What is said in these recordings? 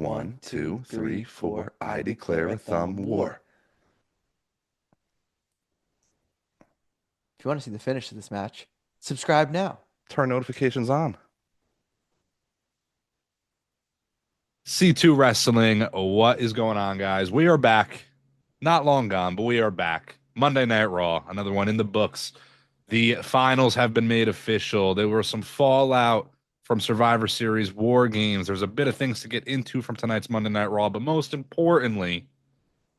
1, 2, 3, 4. I declare a thumb war. If you want to see the finish of this match, subscribe now. Turn notifications on. C2 Wrestling, what is going on, guys? We are back. Not long gone, but we are back. Monday Night Raw, another one in the books. The finals have been made official. There were some fallout from Survivor Series War Games. There's a bit of things to get into from tonight's Monday Night Raw, but most importantly,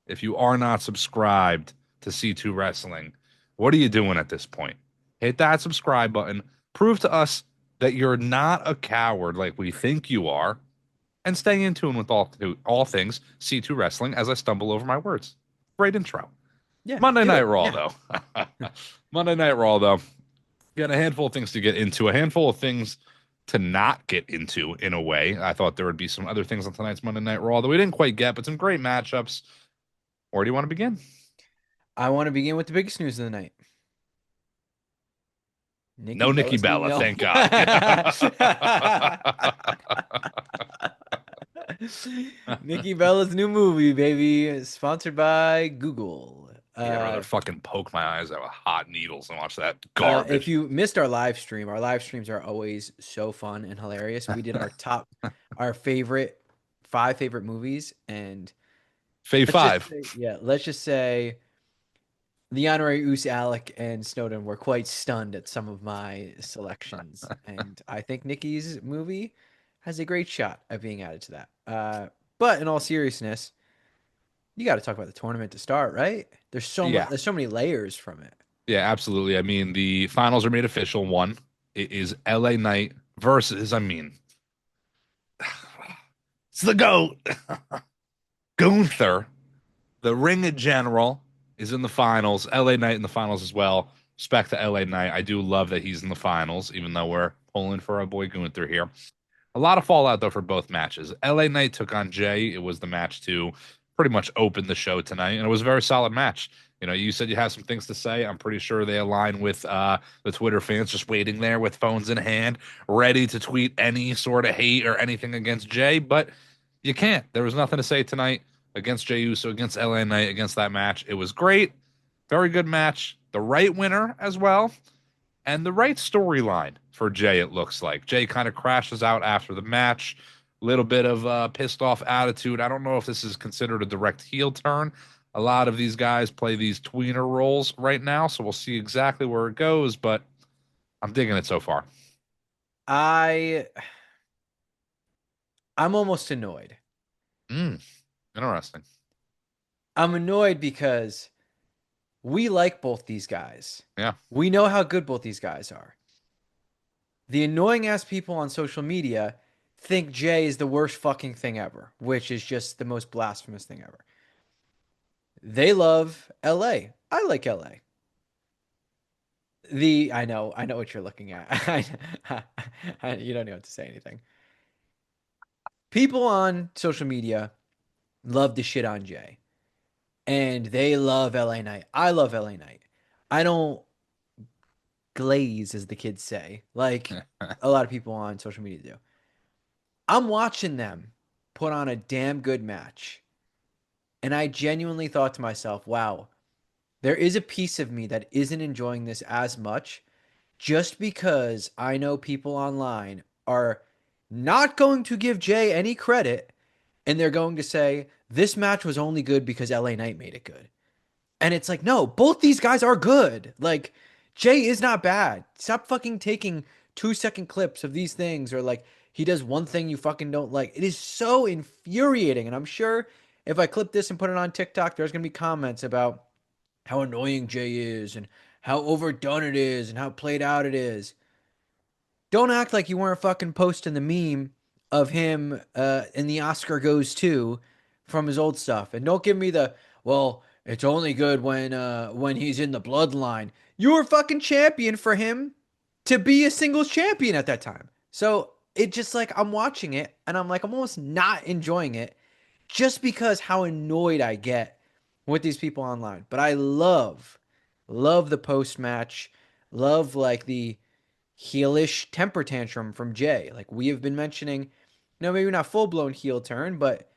if you are not subscribed to C2 Wrestling, what are you doing at this point? Hit that subscribe button. Prove to us that you're not a coward like we think you are, and stay in tune with all things C2 Wrestling as I stumble over my words. Great intro. Yeah, Monday do Night it. Raw, Yeah. though. Monday Night Raw, though. Got a handful of things to get into, a handful of things to not get into in a way. I thought there would be some other things on tonight's Monday Night Raw that we didn't quite get, but some great matchups. Where do you want to begin? I want to begin with the biggest news of the night. No Nikki Bella's new Bella, mill. thank God. Nikki Bella's new movie, baby, sponsored by Google. Yeah, I'd rather fucking poke my eyes out with hot needles and watch that If garbage. you missed our live streams are always so fun and hilarious. We did our favorite 5 favorite movies, and Fave five. let's just say the honorary Oos Alec and Snowden were quite stunned at some of my selections, and I think Nikki's movie has a great shot at being added to that. But in all seriousness, you got to talk about the tournament to start, right? There's so much. Yeah. There's so many layers from it. Yeah, absolutely. I mean, the finals are made official. One, it is LA Knight versus, it's the GOAT. Gunther, the Ring General, is in the finals. LA Knight in the finals as well. Respect to LA Knight. I do love that he's in the finals, even though we're pulling for our boy Gunther here. A lot of fallout, though, for both matches. LA Knight took on Jay. It was the match to pretty much open the show tonight, and it was a very solid match. You know, you said you have some things to say. I'm pretty sure they align with the Twitter fans just waiting there with phones in hand, ready to tweet any sort of hate or anything against Jay, but you can't. There was nothing to say tonight against Jey Uso, against LA Knight, against that match. It was great. Very good match. The right winner as well. And the right storyline for Jay, it looks like. Jay kind of crashes out after the match. Little bit of pissed off attitude. I don't know if this is considered a direct heel turn. A lot of these guys play these tweener roles right now, so we'll see exactly where it goes, but I'm digging it so far. I'm almost annoyed. Interesting. I'm annoyed because we like both these guys. Yeah. We know how good both these guys are. The annoying ass people on social media think Jay is the worst fucking thing ever, which is just the most blasphemous thing ever. They love LA. I like LA. I know what you're looking at. You don't know what to say anything. People on social media love to shit on Jay, and they love LA Knight. I love LA Knight. I don't glaze, as the kids say, like a lot of people on social media do. I'm watching them put on a damn good match, and I genuinely thought to myself, wow, there is a piece of me that isn't enjoying this as much just because I know people online are not going to give Jay any credit, and they're going to say this match was only good because LA Knight made it good. And it's like, no, both these guys are good. Like, Jay is not bad. Stop fucking taking 2 second clips of these things, or like he does one thing you fucking don't like. It is so infuriating. And I'm sure if I clip this and put it on TikTok, there's going to be comments about how annoying Jay is and how overdone it is and how played out it is. Don't act like you weren't fucking posting the meme of him in the Oscar goes to from his old stuff. And don't give me the, well, it's only good when he's in the bloodline. You were fucking champion for him to be a singles champion at that time. So it just like I'm watching it and I'm like I'm almost not enjoying it just because how annoyed I get with these people online. But I love the post match, love like the heelish temper tantrum from Jay. Like we have been mentioning No, maybe not full blown heel turn, but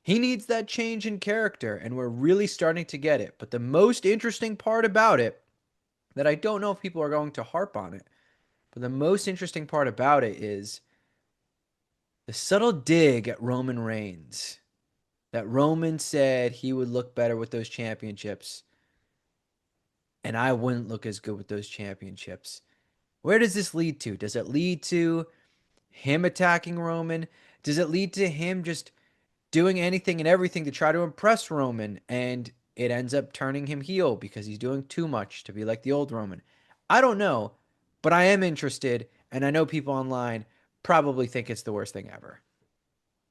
he needs that change in character, and we're really starting to get it. But the most interesting part about it, that I don't know if people are going to harp on it, but the most interesting part about it is the subtle dig at Roman Reigns. That Roman said he would look better with those championships, and I wouldn't look as good with those championships. Where does this lead to? Does it lead to him attacking Roman? Does it lead to him just doing anything and everything to try to impress Roman, and it ends up turning him heel because he's doing too much to be like the old Roman? I don't know, but I am interested, and I know people online probably think it's the worst thing ever.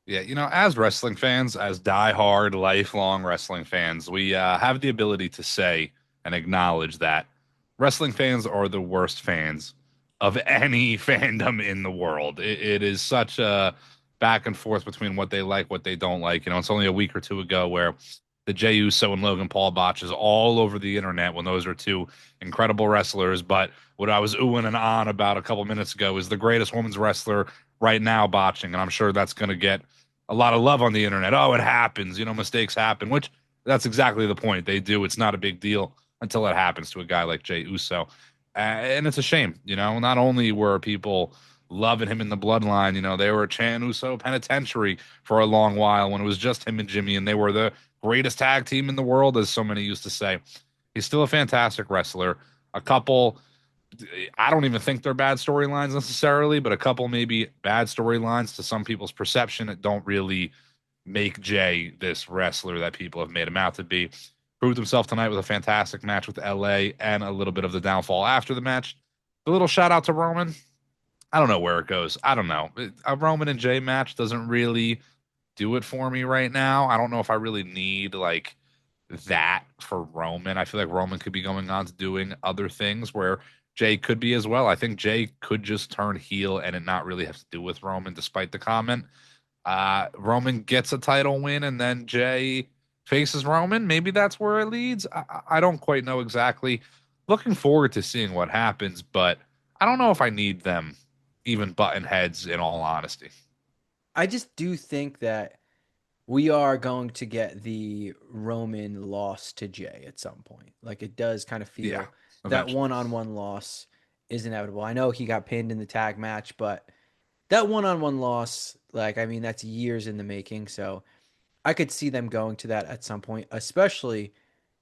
Yeah, as wrestling fans, as diehard, lifelong wrestling fans, we have the ability to say and acknowledge that wrestling fans are the worst fans of any fandom in the world. It is such a back and forth between what they like, what they don't like. It's only a week or two ago where the Jey Uso and Logan Paul botches all over the internet when those are two incredible wrestlers. But what I was oohing and on about a couple minutes ago is the greatest women's wrestler right now botching, and I'm sure that's going to get a lot of love on the internet. Oh, it happens. Mistakes happen, which that's exactly the point. They do. It's not a big deal until it happens to a guy like Jey Uso. And it's a shame. Not only were people loving him in the bloodline, they were chanting Uso penitentiary for a long while when it was just him and Jimmy, and they were the greatest tag team in the world, as so many used to say. He's still a fantastic wrestler. A couple, I don't even think they're bad storylines necessarily, but a couple maybe bad storylines to some people's perception that don't really make Jay this wrestler that people have made him out to be. Proved himself tonight with a fantastic match with LA and a little bit of the downfall after the match. A little shout out to Roman. I don't know where it goes. I don't know. A Roman and Jay match doesn't really do it for me right now. I don't know if I really need like that for Roman. I feel like Roman could be going on to doing other things where Jay could be as well. I think Jay could just turn heel and it not really have to do with Roman, despite the comment. Roman gets a title win and then Jay faces Roman. Maybe that's where it leads. I don't quite know exactly. Looking forward to seeing what happens, but I don't know if I need them even button heads, in all honesty. I just do think that we are going to get the Roman loss to Jay at some point. Like it does kind of feel Yeah, that eventually. one-on-one loss is inevitable. I know he got pinned in the tag match, but that one-on-one loss, like I mean, that's years in the making. So I could see them going to that at some point, especially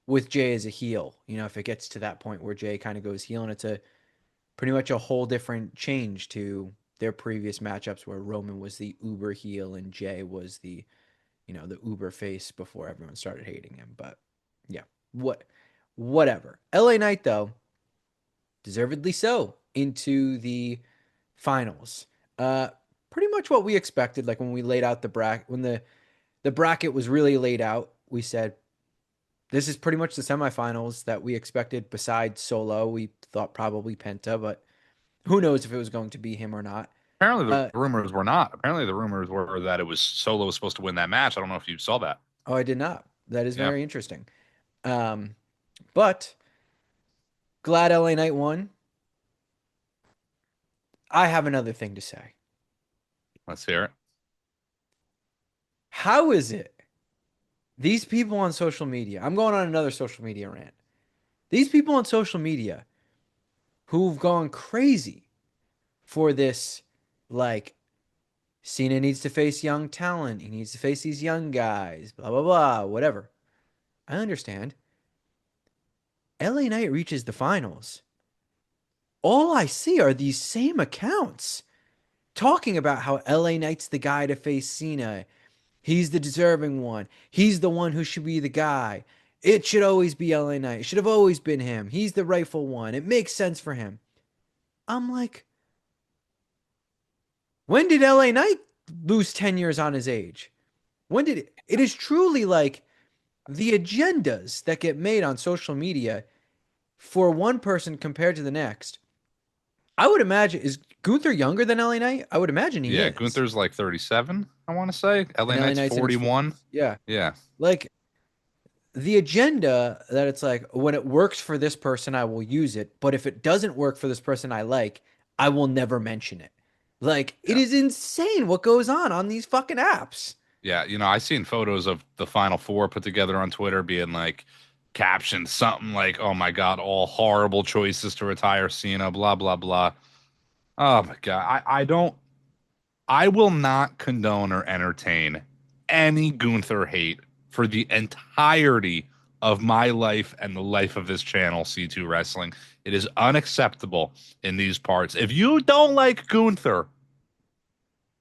with Jay as a heel. If it gets to that point where Jay kind of goes heel, and it's a pretty much a whole different change to their previous matchups where Roman was the uber heel and Jay was the uber face before everyone started hating him. But yeah, whatever. LA Knight though, deservedly so, into the finals. Uh Pretty much what we expected. Like when we laid out the bracket, when the bracket was really laid out, we said this is pretty much the semifinals that we expected. Besides Solo, we thought probably Penta, but who knows if it was going to be him or not. Apparently, the Uh, rumors were not. Apparently, the rumors were that it was Solo was supposed to win that match. I don't know if you saw that. oh, I did not. That is Yeah, very interesting. Um, but glad LA Knight won. I have another thing to say. let's hear it. How is it these people on social media? I'm going on another social media rant. These people on social media who've gone crazy for this, like, Cena needs to face young talent. He needs to face these young guys, blah, blah, blah, whatever. I understand. LA Knight reaches the finals. All I see are these same accounts talking about how LA Knight's the guy to face Cena. He's the deserving one. He's the one who should be the guy. It should always be LA Knight. It should have always been him. He's the rightful one. It makes sense for him. I'm like, when did LA Knight lose 10 years on his age? When did it? It is truly like the agendas that get made on social media for one person compared to the next. I would imagine, is Gunther younger than LA Knight? I would imagine he Yeah, is. Gunther's like 37, I want to say. LA And LA Knight's Knight's in his 41. 40s. Yeah. Yeah. Like the agenda that it's like, when it works for this person, I will use it. But if it doesn't work for this person I like, I will never mention it. Like, it Yeah. is insane what goes on these fucking apps. Yeah, I seen photos of the Final Four put together on Twitter being like captioned something like, "Oh my God, all horrible choices to retire Cena, blah blah blah." Oh my God, I will not condone or entertain any Gunther hate for the entirety of my life and the life of this channel, C2 Wrestling. It is unacceptable in these parts. If you don't like Gunther,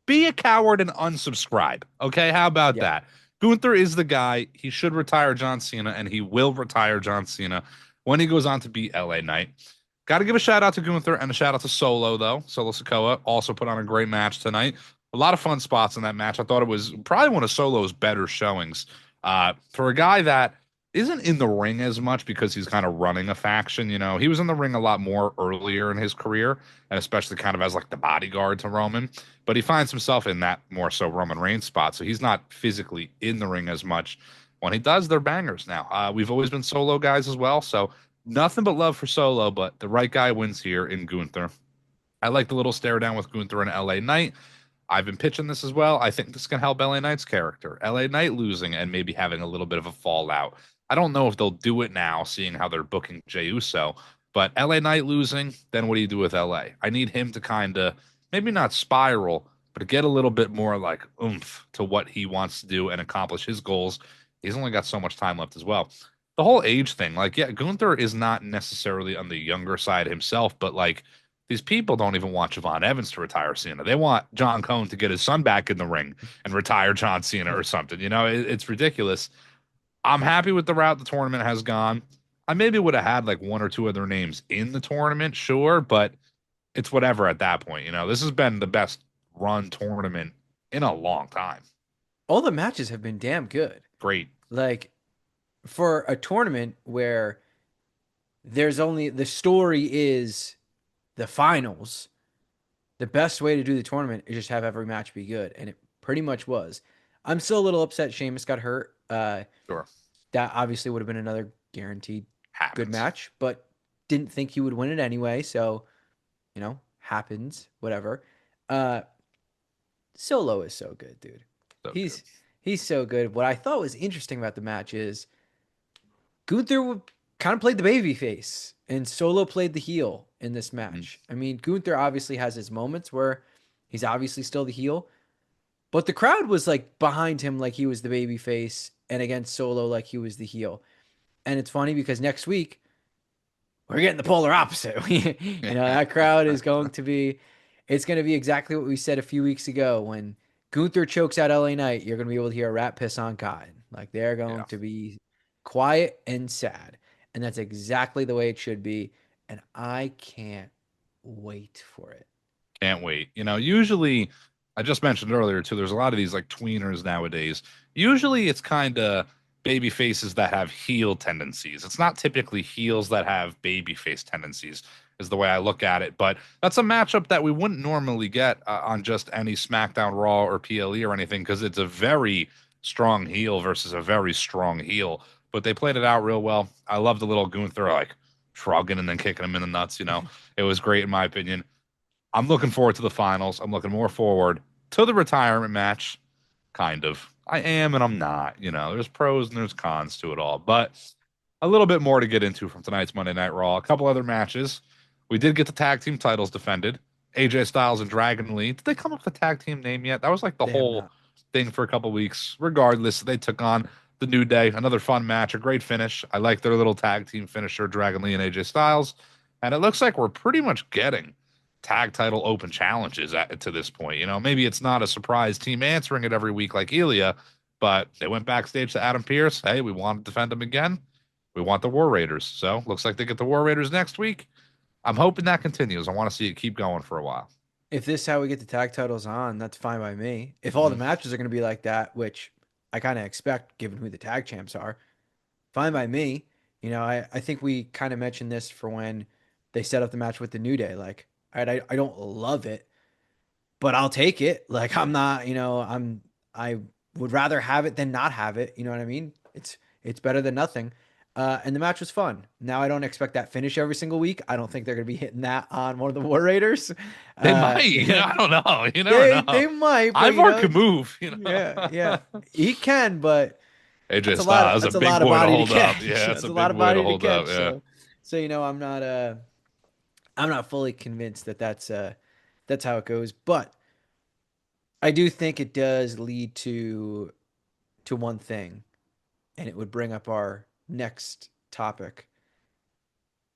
be a coward and unsubscribe. Okay, how about Yeah. that? Gunther is the guy. He should retire John Cena, and he will retire John Cena when he goes on to beat LA Knight. Got to give a shout out to Gunther and a shout out to Solo, though. Solo Sikoa also put on a great match tonight. A lot of fun spots in that match. I thought it was probably one of Solo's better showings. For a guy that isn't in the ring as much because he's kind of running a faction, he was in the ring a lot more earlier in his career, and especially kind of as like the bodyguard to Roman. But he finds himself in that more so Roman Reigns spot, so he's not physically in the ring as much. When he does, they're bangers now. We've always been Solo guys as well, so nothing but love for Solo, but the right guy wins here in Gunther. I like the little stare down with Gunther and LA Knight. I've been pitching this as well. I think this can help LA Knight's character. LA Knight losing and maybe having a little bit of a fallout. I don't know if they'll do it now, seeing how they're booking Jey Uso, but LA Knight losing, then what do you do with LA? I need him to kind of maybe not spiral, but to get a little bit more like oomph to what he wants to do and accomplish his goals. He's only got so much time left as well. The whole age thing, like, yeah, Gunther is not necessarily on the younger side himself, but like, these people don't even want Javon Evans to retire Cena. They want John Cone to get his son back in the ring and retire John Cena or something. It's ridiculous. I'm happy with the route the tournament has gone. I maybe would have had like one or two other names in the tournament, sure, but it's whatever at that point. This has been the best run tournament in a long time. All the matches have been damn good. Great. Like, for a tournament where there's only the story is the finals, the best way to do the tournament is just have every match be good, and it pretty much was. I'm still a little upset Sheamus got hurt. Sure. That obviously would have been another guaranteed good Happens. match, but didn't think he would win it anyway, so happens, whatever. Solo is so good, dude. So he's good. he's so good. What I thought was interesting about the match is Gunther kind of played the baby face and Solo played the heel in this match. I mean, Gunther obviously has his moments where he's obviously still the heel, but the crowd was like behind him like he was the baby face and against Solo like he was the heel. And it's funny because next week we're getting the polar opposite. That crowd is going to be, it's going to be exactly what we said a few weeks ago. When Gunther chokes out LA Knight, you're going to be able to hear a rat piss on cotton. Like, they're going to be quiet and sad. And that's exactly the way it should be. And I can't wait for it. Can't wait. Usually, I just mentioned earlier too, there's a lot of these like tweeners nowadays. Usually it's kind of baby faces that have heel tendencies. It's not typically heels that have baby face tendencies, is the way I look at it. But that's a matchup that we wouldn't normally get on just any SmackDown Raw or PLE or anything, because it's a very strong heel versus a very strong heel. But they played it out real well. I love the little Gunther like shrugging and then kicking him in the nuts. It was great in my opinion. I'm looking forward to the finals. I'm looking more forward to the retirement match. Kind of. I am and I'm not. There's pros and there's cons to it all. But a little bit more to get into from tonight's Monday Night Raw. A couple other matches. We did get the tag team titles defended. AJ Styles and Dragon Lee. Did they come up with a tag team name yet? That was like the They have whole not. thing for a couple weeks. Regardless, they took on the New Day. Another fun match, a great finish. I like their little tag team finisher, Dragon Lee and AJ Styles. And it looks like we're pretty much getting tag title open challenges to this point. Maybe it's not a surprise team answering it every week like Ilya, but they went backstage to Adam Pearce. Hey, we want to defend them again. We want the War Raiders. So looks like they get the War Raiders next week. I'm hoping that continues. I want to see it keep going for a while. If this is how we get the tag titles on, that's fine by me. If all the matches are going to be like that, which I kind of expect given who the tag champs are, fine by me. I think we kind of mentioned this for when they set up the match with the New Day. Like, I don't love it, but I'll take it. Like, I'm not, I would rather have it than not have it. You know what I mean? It's better than nothing. And the match was fun. Now I don't expect that finish every single week. I don't think they're going to be hitting that on one of the War Raiders. They might. I don't know. You never They know. might, but Ivar could move. yeah, he can, but AJ that's a lot. Styles is That's a a big lot of boy to body to hold up. catch. Yeah, it's That's a a lot big of boy to body to hold up. catch. Yeah. So I'm not fully convinced that that's how it goes, but I do think it does lead to one thing, and it would bring up our next topic.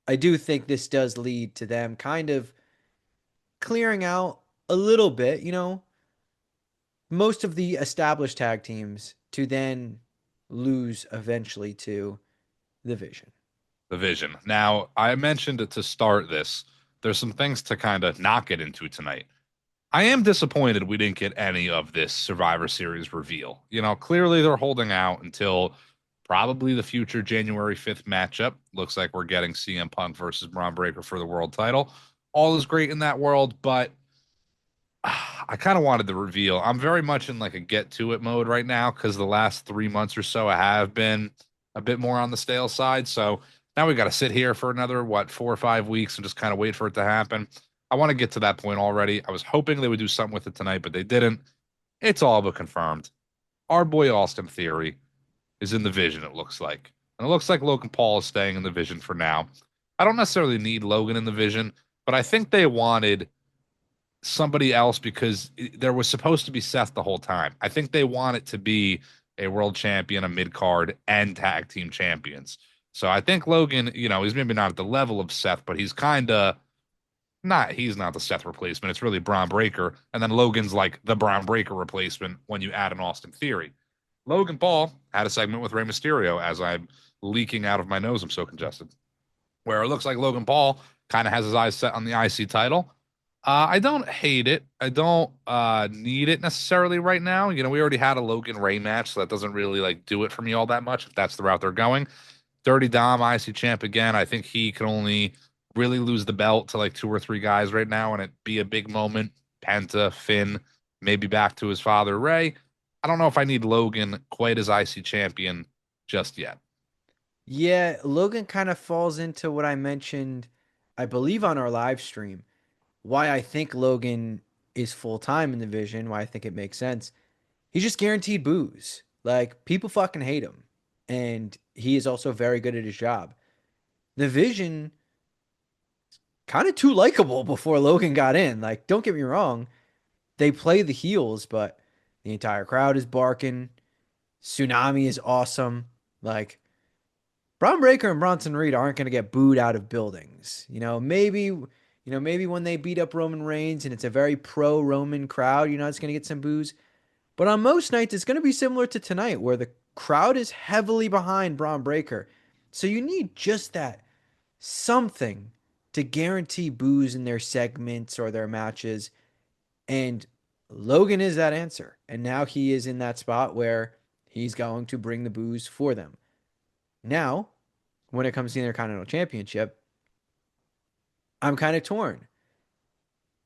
I do think this does lead to them kind of clearing out a little bit, most of the established tag teams to then lose eventually to the Vision. The Vision. Now, I mentioned it to start this. There's some things to kind of not get into tonight. I am disappointed we didn't get any of this Survivor Series reveal. Clearly they're holding out until probably the future January 5th matchup. Looks like we're getting CM Punk versus Bron Breakker for the world title. All is great in that world, but I kind of wanted the reveal. I'm very much in like a get to it mode right now because the last 3 months or so I have been a bit more on the stale side. So now we got to sit here for another, 4 or 5 weeks and just kind of wait for it to happen. I want to get to that point already. I was hoping they would do something with it tonight, but they didn't. It's all but confirmed. Our boy Austin Theory is in the Vision, it looks like. And it looks like Logan Paul is staying in the Vision for now. I don't necessarily need Logan in the Vision, but I think they wanted somebody else because there was supposed to be Seth the whole time. I think they want it to be a world champion, a mid card, and tag team champions. So I think Logan, he's maybe not at the level of Seth, but he's kind of not. He's not the Seth replacement. It's really Bron Breakker, and then Logan's like the Bron Breakker replacement when you add an Austin Theory. Logan Paul had a segment with Rey Mysterio as I'm leaking out of my nose. I'm so congested. Where it looks like Logan Paul kind of has his eyes set on the IC title. I don't hate it. I don't need it necessarily right now. We already had a Logan Ray match, so that doesn't really like do it for me all that much if that's the route they're going. Dirty Dom, IC champ again. I think he can only really lose the belt to like 2 or 3 guys right now and it be a big moment. Penta, Finn, maybe back to his father, Ray. I don't know if I need Logan quite as IC champion just yet. Yeah, Logan kind of falls into what I mentioned, I believe, on our live stream. Why I think Logan is full time in the Vision, why I think it makes sense. He's just guaranteed booze. Like, people fucking hate him. And he is also very good at his job. The Vision, kind of too likable before Logan got in. Like, don't get me wrong, they play the heels, but the entire crowd is barking. Tsunami is awesome. Like, Bron Breakker and Bronson Reed aren't going to get booed out of buildings. Maybe when they beat up Roman Reigns and it's a very pro Roman crowd, it's going to get some boos. But on most nights, it's going to be similar to tonight, where the crowd is heavily behind Bron Breakker. So you need just that something to guarantee boos in their segments or their matches. And Logan is that answer. And now he is in that spot where he's going to bring the boos for them. Now, when it comes to the Intercontinental Championship, I'm kind of torn.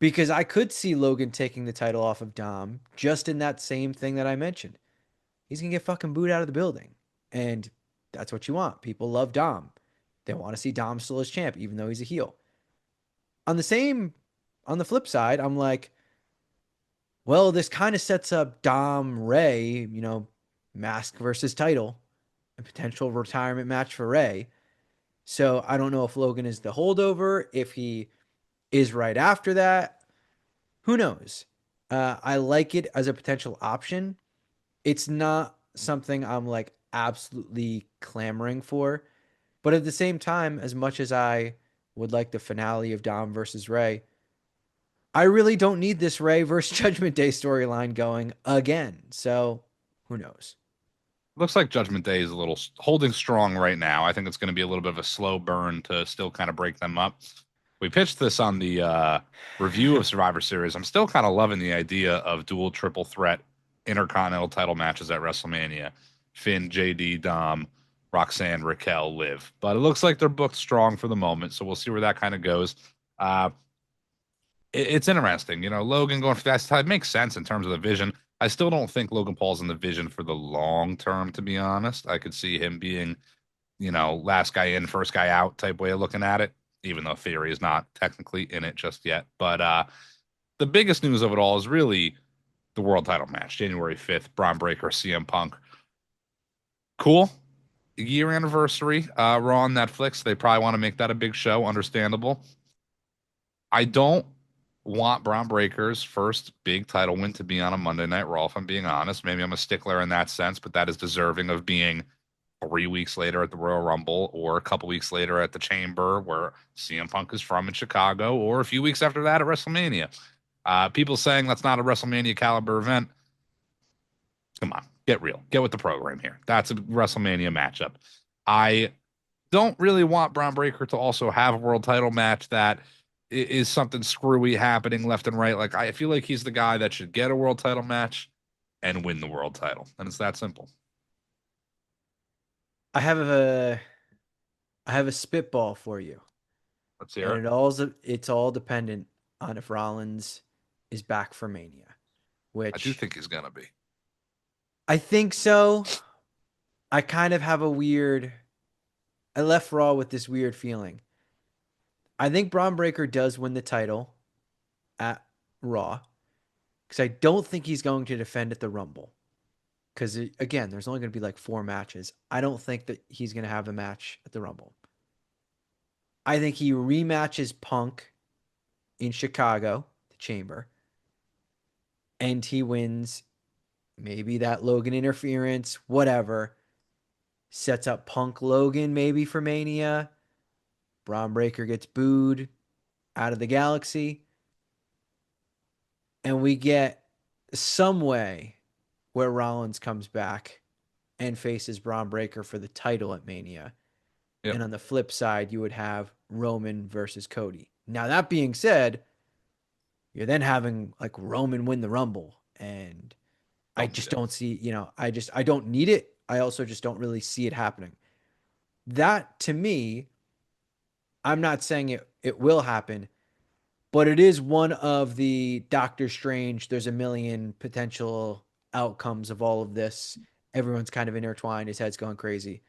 Because I could see Logan taking the title off of Dom just in that same thing that I mentioned. He's going to get fucking booed out of the building. And that's what you want. People love Dom. They want to see Dom still as champ, even though he's a heel. On the flip side, I'm like, well, this kind of sets up Dom Ray, mask versus title, a potential retirement match for Ray. So I don't know if Logan is the holdover, if he is right after that. Who knows? I like it as a potential option. It's not something I'm like absolutely clamoring for. But at the same time, as much as I would like the finale of Dom versus Ray, I really don't need this Ray versus Judgment Day storyline going again. So who knows? Looks like Judgment Day is a little holding strong right now. I think it's going to be a little bit of a slow burn to still kind of break them up. We pitched this on the review of Survivor Series. I'm still kind of loving the idea of dual triple threat intercontinental title matches at WrestleMania. Finn, JD, Dom, Roxanne, Raquel, Liv. But it looks like they're booked strong for the moment, so we'll see where that kind of goes. It's interesting. Logan going for that side makes sense in terms of the Vision. I still don't think Logan Paul's in the Vision for the long term, to be honest. I could see him being last guy in, first guy out type way of looking at it, even though Theory is not technically in it just yet. But the biggest news of it all is really the world title match, January 5th, Bron Breakker, CM Punk. Cool. Year anniversary, Raw on Netflix. They probably want to make that a big show. Understandable. I don't want Bron Breakker's first big title win to be on a Monday Night Raw, if I'm being honest. Maybe I'm a stickler in that sense, but that is deserving of being 3 weeks later at the Royal Rumble or a couple weeks later at the Chamber, where CM Punk is from in Chicago, or a few weeks after that at WrestleMania. People saying that's not a WrestleMania caliber event. Come on, get real. Get with the program here. That's a WrestleMania matchup. I don't really want Bron Breakker to also have a world title match that is something screwy happening left and right. Like, I feel like he's the guy that should get a world title match and win the world title. And it's that simple. I have a spitball for you. Let's hear And it. it's all dependent on if Rollins is back for Mania, I do which think he's going to be. I think so. I kind of have I left Raw with this weird feeling. I think Braun Breaker does win the title at Raw because I don't think he's going to defend at the Rumble. Because again, there's only going to be like 4 matches. I don't think that he's going to have a match at the Rumble. I think he rematches Punk in Chicago, the Chamber, and he wins maybe that Logan interference, whatever. Sets up Punk Logan maybe for Mania. Braun Breaker gets booed out of the galaxy. And we get some way where Rollins comes back and faces Braun Breaker for the title at Mania. Yep. And on the flip side, you would have Roman versus Cody. Now, that being said, you're then having like Roman win the Rumble. And I just don't see, I don't need it. I also just don't really see it happening. That to me, I'm not saying it will happen, but it is one of the Doctor Strange. There's a million potential outcomes of all of this. Everyone's kind of intertwined. His head's going crazy.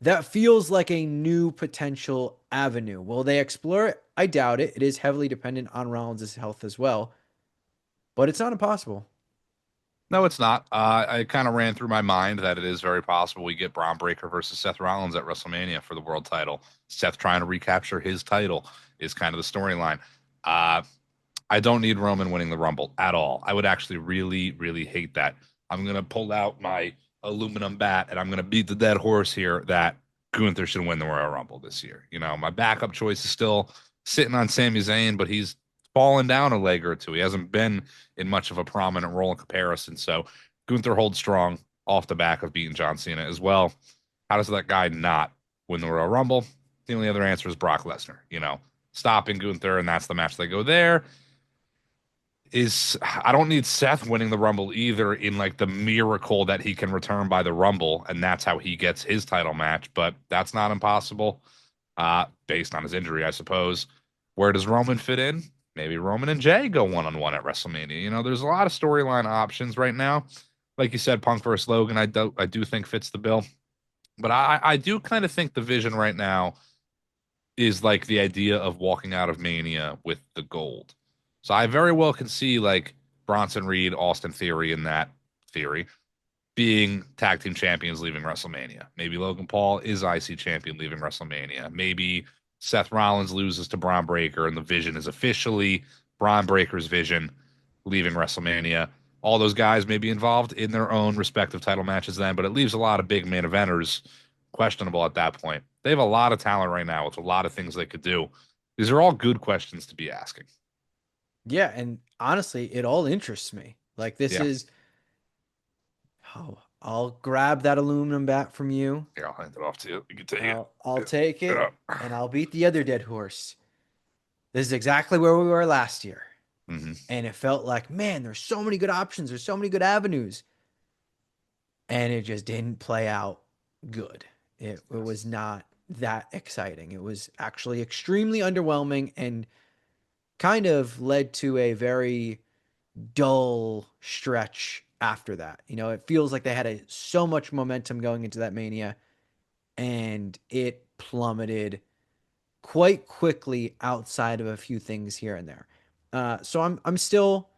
That feels like a new potential avenue. Will they explore it? I doubt it. It is heavily dependent on Rollins' health as well, but it's not impossible. No, it's not. I kind of ran through my mind that it is very possible we get Braun Breaker versus Seth Rollins at WrestleMania for the world title. Seth trying to recapture his title is kind of the storyline. I don't need Roman winning the Rumble at all. I would actually really, really hate that. I'm going to pull out my aluminum bat and I'm going to beat the dead horse here that Gunther should win the Royal Rumble this year. My backup choice is still sitting on Sami Zayn, but he's fallen down a leg or two. He hasn't been in much of a prominent role in comparison. So Gunther holds strong off the back of beating John Cena as well. How does that guy not win the Royal Rumble? The only other answer is Brock Lesnar, stopping Gunther, and that's the match they go there. I don't need Seth winning the Rumble either in like the miracle that he can return by the Rumble, and that's how he gets his title match, but that's not impossible, based on his injury, I suppose. Where does Roman fit in? Maybe Roman and Jay go one-on-one at WrestleMania. There's a lot of storyline options right now. Like you said, Punk versus Logan, I do think fits the bill. But I do kind of think the vision right now is like the idea of walking out of Mania with the gold. So I very well can see like Bronson Reed, Austin Theory in that theory being tag team champions leaving WrestleMania. Maybe Logan Paul is IC champion leaving WrestleMania. Maybe Seth Rollins loses to Braun Breaker and the vision is officially Braun Breaker's vision leaving WrestleMania. All those guys may be involved in their own respective title matches then, but it leaves a lot of big main eventers questionable at that point. They have a lot of talent right now with a lot of things they could do. These are all good questions to be asking. Yeah, and honestly, it all interests me. Like this Yeah. is I'll grab that aluminum bat from you. Here, I'll hand it off to you. You can take it. I'll take it Yeah. and I'll beat the other dead horse. This is exactly where we were last year. Mm-hmm. And it felt like, man, there's so many good options. There's so many good avenues. And it just didn't play out good. It was not that exciting. It was actually extremely underwhelming and kind of led to a very dull stretch after that. It feels like they had so much momentum going into that Mania, and it plummeted quite quickly outside of a few things here and there. So I'm still,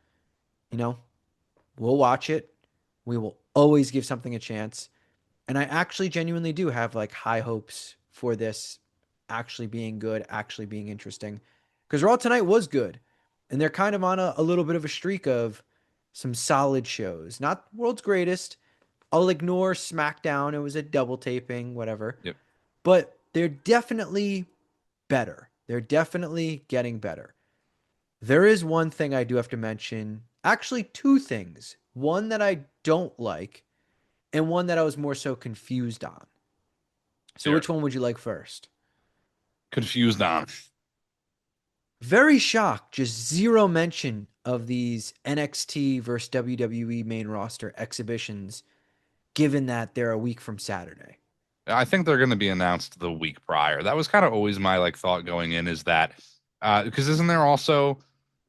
you know, we'll watch it. We will always give something a chance. And I actually genuinely do have like high hopes for this actually being good, actually being interesting. Because Raw tonight was good. And they're kind of on a little bit of a streak of some solid shows. Not world's greatest. I'll ignore SmackDown. It was a double taping, whatever. Yep. But they're definitely better. They're definitely getting better. There is one thing I do have to mention. Actually, two things. One that I don't like, and one that I was more so confused on. So, Sure. which one would you like first? Confused on. Very shocked. Just zero mention of these NXT versus WWE main roster exhibitions, given that they're a week from Saturday. I think they're going to be announced the week prior. That was kind of always my like thought going in, is that because isn't there also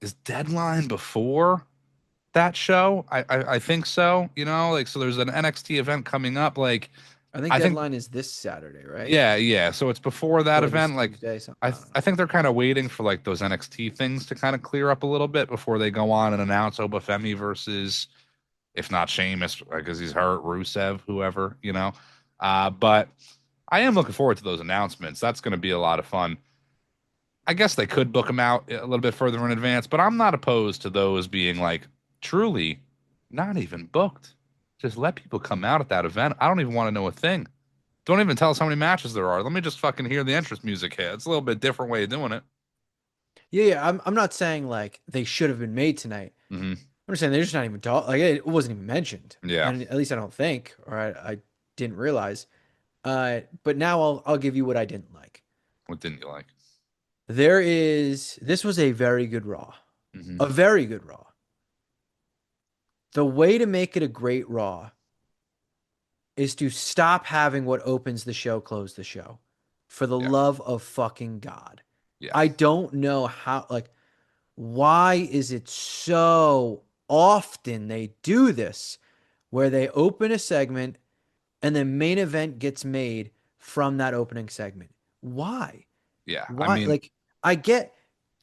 is Deadline before that show? I think so. You know, like, so there's an NXT event coming up. Like, I think I think deadline is this Saturday, right? yeah. So it's before that Or this event. Like, Tuesday, something. I don't know. I think they're kind of waiting for like those NXT things to kind of clear up a little bit before they go on and announce Obafemi versus, if not Sheamus, because he's hurt, Rusev, whoever, you know. But I am looking forward to those announcements. That's going to be a lot of fun. I guess they could book them out a little bit further in advance, but I'm not opposed to those being like truly not even booked. Just let people come out at that event. I don't even want to know a thing. Don't even tell us how many matches there are. Let me just fucking hear the entrance music hit. It's a little bit different way of doing it. Yeah. I'm not saying like they should have been made tonight. Hmm. I'm just saying they're just not even talk. Like it wasn't even mentioned. Yeah. And at least I don't think, or I didn't realize. But now I'll give you what I didn't like. What didn't you like? This was a very good Raw. Hmm. A very good Raw. The way to make it a great Raw is to stop having what opens the show close the show. For the Yeah. love of fucking God. Yeah. I don't know how, like, why is it so often they do this where they open a segment and the main event gets made from that opening segment? Why? Yeah. I Why? mean, Like,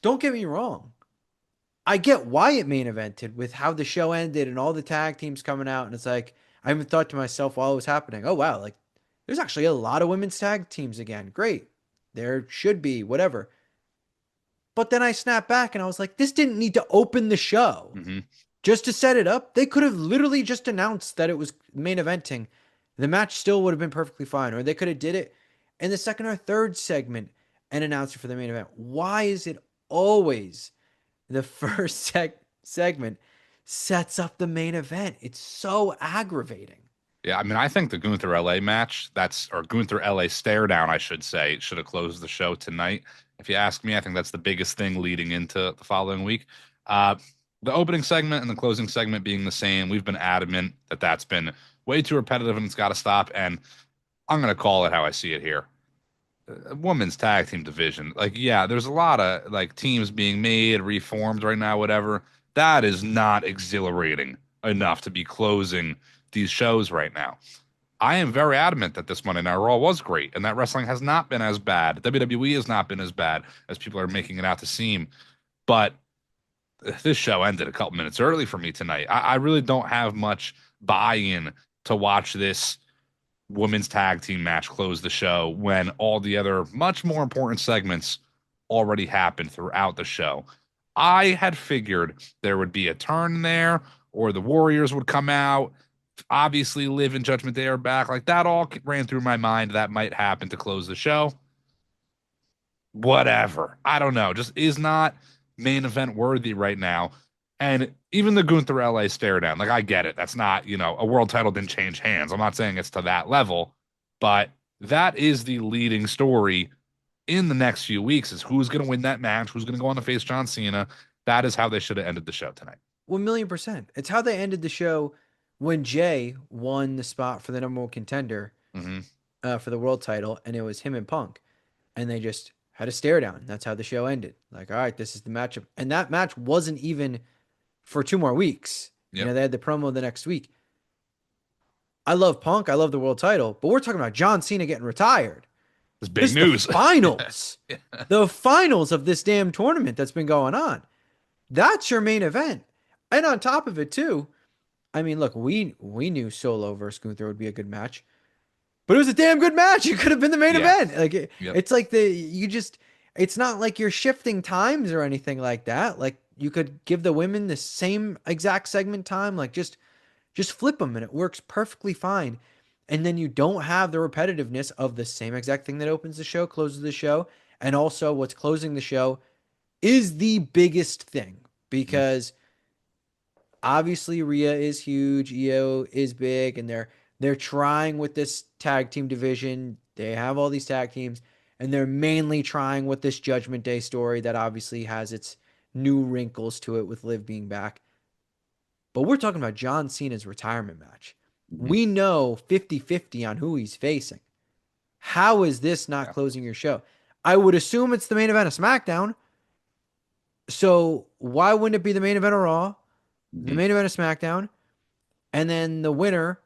don't get me wrong. I get why it main evented with how the show ended and all the tag teams coming out. And it's like, I even thought to myself while it was happening, oh, wow, like, there's actually a lot of women's tag teams again. Great. There should be, whatever. But then I snapped back and I was like, this didn't need to open the show mhm. just to set it up. They could have literally just announced that it was main eventing. The match still would have been perfectly fine. Or they could have did it in the second or third segment and announced it for the main event. Why is it always the first segment sets up the main event? It's so aggravating. Yeah, I mean, I think the Gunther LA match, or Gunther LA stare down, I should say, should have closed the show tonight. If you ask me, I think that's the biggest thing leading into the following week. The opening segment and the closing segment being the same, we've been adamant that that's been way too repetitive and it's got to stop. And I'm going to call it how I see it here. Women's tag team division. Like, yeah, there's a lot of like teams being made, reformed right now, whatever. That is not exhilarating enough to be closing these shows right now. I am very adamant that this Monday Night Raw was great and that wrestling has not been as bad. WWE has not been as bad as people are making it out to seem. But this show ended a couple minutes early for me tonight. I really don't have much buy-in to watch this women's tag team match close the show when all the other much more important segments already happened throughout the show. I had figured there would be a turn there or the Warriors would come out. Obviously, Liv and Judgment Day are back. Like, that all ran through my mind. That might happen to close the show. Whatever. I don't know. Just is not main event worthy right now. And even the Gunther LA stare down, like, I get it. That's not, a world title didn't change hands. I'm not saying it's to that level, but that is the leading story in the next few weeks is who's going to win that match, who's going to go on to face John Cena. That is how they should have ended the show tonight. 1,000,000%. It's how they ended the show when Jay won the spot for the number one contender for the world title, and it was him and Punk. And they just had a stare down. That's how the show ended. Like, all right, this is the matchup. And that match wasn't even for 2 more weeks. Yep. They had the promo the next week. I love Punk. I love the world title, but we're talking about John Cena getting retired. It's This big is news. the finals. The finals of this damn tournament that's been going on. That's your main event. And on top of it, too, I mean, look, we knew Solo versus Gunther would be a good match, but it was a damn good match. It could have been the main Yeah. event. Like Yep. it's like it's not like you're shifting times or anything like that. Like you could give the women the same exact segment time. Like just flip them and it works perfectly fine. And then you don't have the repetitiveness of the same exact thing that opens the show, closes the show, and also what's closing the show is the biggest thing because obviously Rhea is huge, Io is big, and they're trying with this tag team division. They have all these tag teams, and they're mainly trying with this Judgment Day story that obviously has its new wrinkles to it with Liv being back. But we're talking about John Cena's retirement match. Mhm. We know 50-50 on who he's facing. How is this not Yeah. closing your show? I would assume it's the main event of SmackDown. So why wouldn't it be the main event of Raw, the Mhm. main event of SmackDown, and then the winner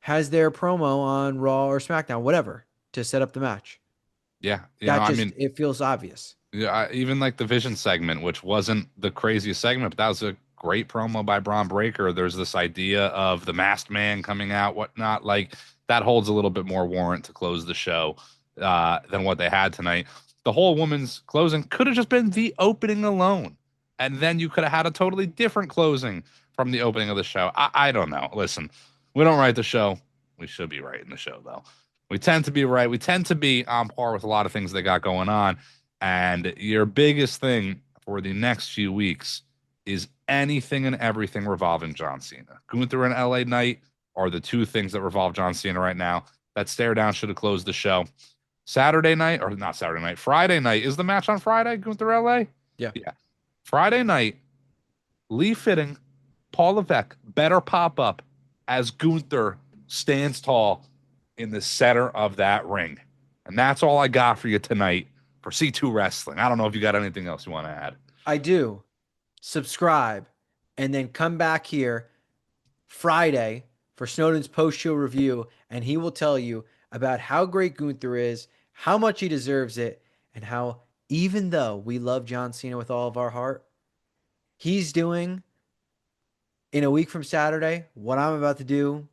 has their promo on Raw or SmackDown, whatever, to set up the match? Yeah. That I just mean, it feels obvious. yeah, even like the Vision segment, which wasn't the craziest segment, but that was a great promo by Braun Breaker. There's this idea of the masked man coming out, whatnot. Like that holds a little bit more warrant to close the show than what they had tonight. The whole woman's closing could have just been the opening alone. And then you could have had a totally different closing from the opening of the show. I don't know. Listen, we don't write the show. We should be writing the show, though. We tend to be right. We tend to be on par with a lot of things they got going on. And your biggest thing for the next few weeks is anything and everything revolving John Cena. Gunther and LA Knight are the two things that revolve John Cena right now. That stare down should have closed the show. Saturday night, or not Saturday night, Friday night. Is the match on Friday, Gunther LA? Yeah. Yeah. Friday night, Lee Fitting, Paul Levesque better pop up as Gunther stands tall in the center of that ring. And that's all I got for you tonight for C2 Wrestling. I don't know if you got anything else you want to add. I do. Subscribe and then come back here Friday for Snowden's post-show review, and he will tell you about how great Gunther is, how much he deserves it, and how even though we love John Cena with all of our heart, he's doing in a week from Saturday what I'm about to do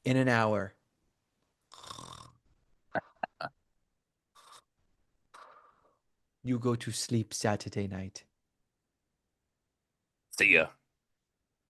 in an hour. You go to sleep Saturday night. See ya.